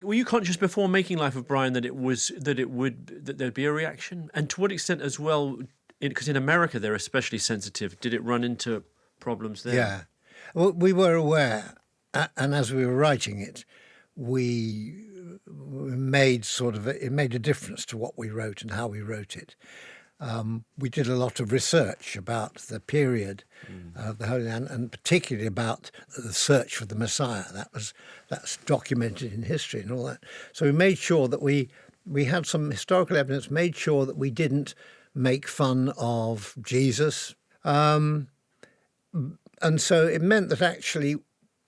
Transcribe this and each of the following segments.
Were you conscious before making Life of Brian that there'd be a reaction? And to what extent as well, because in America they're especially sensitive, did it run into problems there? Yeah. Well, we were aware, and as we were writing it, we made it made a difference to what we wrote and how we wrote it. We did a lot of research about the period of the Holy Land, and particularly about the search for the Messiah. That's documented in history and all that. So we made sure that we had some historical evidence, made sure that we didn't make fun of Jesus. And so it meant that actually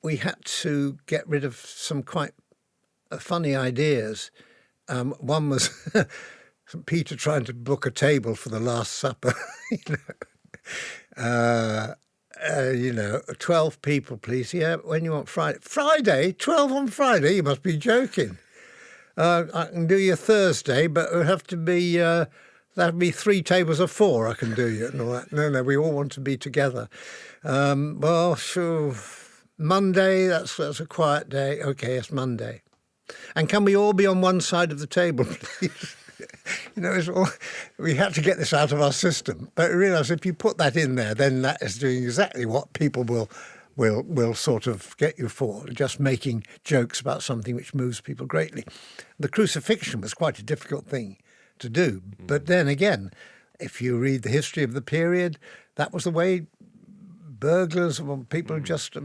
we had to get rid of some quite funny ideas. One was Peter trying to book a table for the Last Supper. 12 people, please. Yeah, when you want Friday. Friday? 12 on Friday? You must be joking. I can do you Thursday, but it would have to be... that'd be 3 tables of 4 I can do you and all that. No, we all want to be together. Well, sure, Monday, that's a quiet day. Okay, it's Monday. And can we all be on one side of the table, please? We had to get this out of our system. But I realise if you put that in there, then that is doing exactly what people will sort of get you for, just making jokes about something which moves people greatly. The crucifixion was quite a difficult thing to do. But then again, if you read the history of the period, that was the way burglars or people who just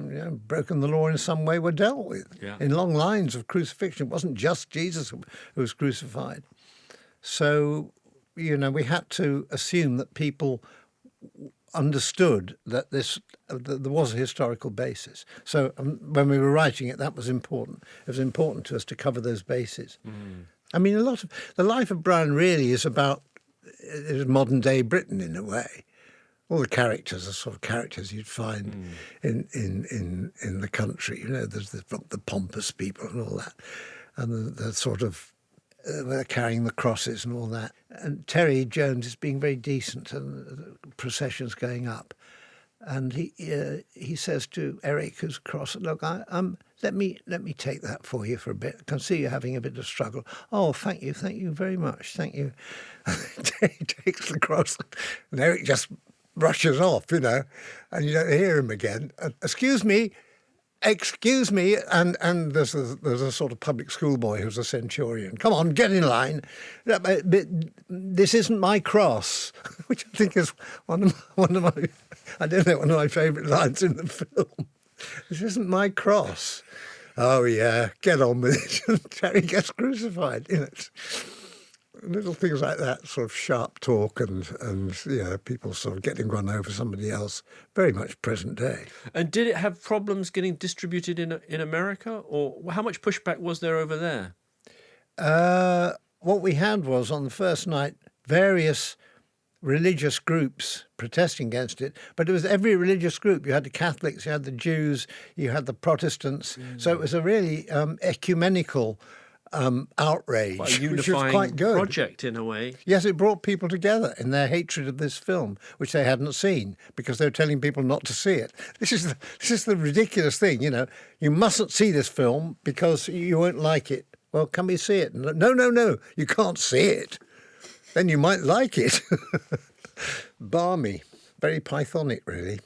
broken the law in some way were dealt with. Yeah. In long lines of crucifixion. It wasn't just Jesus who was crucified. So, we had to assume that people understood that there was a historical basis. So when we were writing it, that was important. It was important to us to cover those bases. I mean, a lot of the Life of Brian really is about modern day Britain in a way. All the characters are sort of characters you'd find in the country. There's the pompous people and all that, and the sort of carrying the crosses and all that. And Terry Jones is being very decent, and the procession's going up. And he says to Eric, who's across, look, let me take that for you for a bit. I can see you're having a bit of struggle. Oh, thank you very much, thank you. He takes the cross, and Eric just rushes off, and you don't hear him again. Excuse me, and there's a sort of public schoolboy who's a centurion. Come on, get in line. This isn't my cross, which I think is one of my favourite lines in the film. This isn't my cross. Oh yeah, get on with it. Terry gets crucified. Little things like that, sort of sharp talk and people sort of getting run over somebody else, very much present day. And did it have problems getting distributed in America, or how much pushback was there over there? What we had was, on the first night, various religious groups protesting against it, but it was every religious group. You had the Catholics, you had the Jews, you had the Protestants. So it was a really ecumenical outrage, quite a unifying which was quite good. Project in a way. Yes, it brought people together in their hatred of this film, which they hadn't seen because they were telling people not to see it. This is the ridiculous thing, You mustn't see this film because you won't like it. Well, can we see it? No, you can't see it. Then you might like it. Balmy, very Pythonic, really.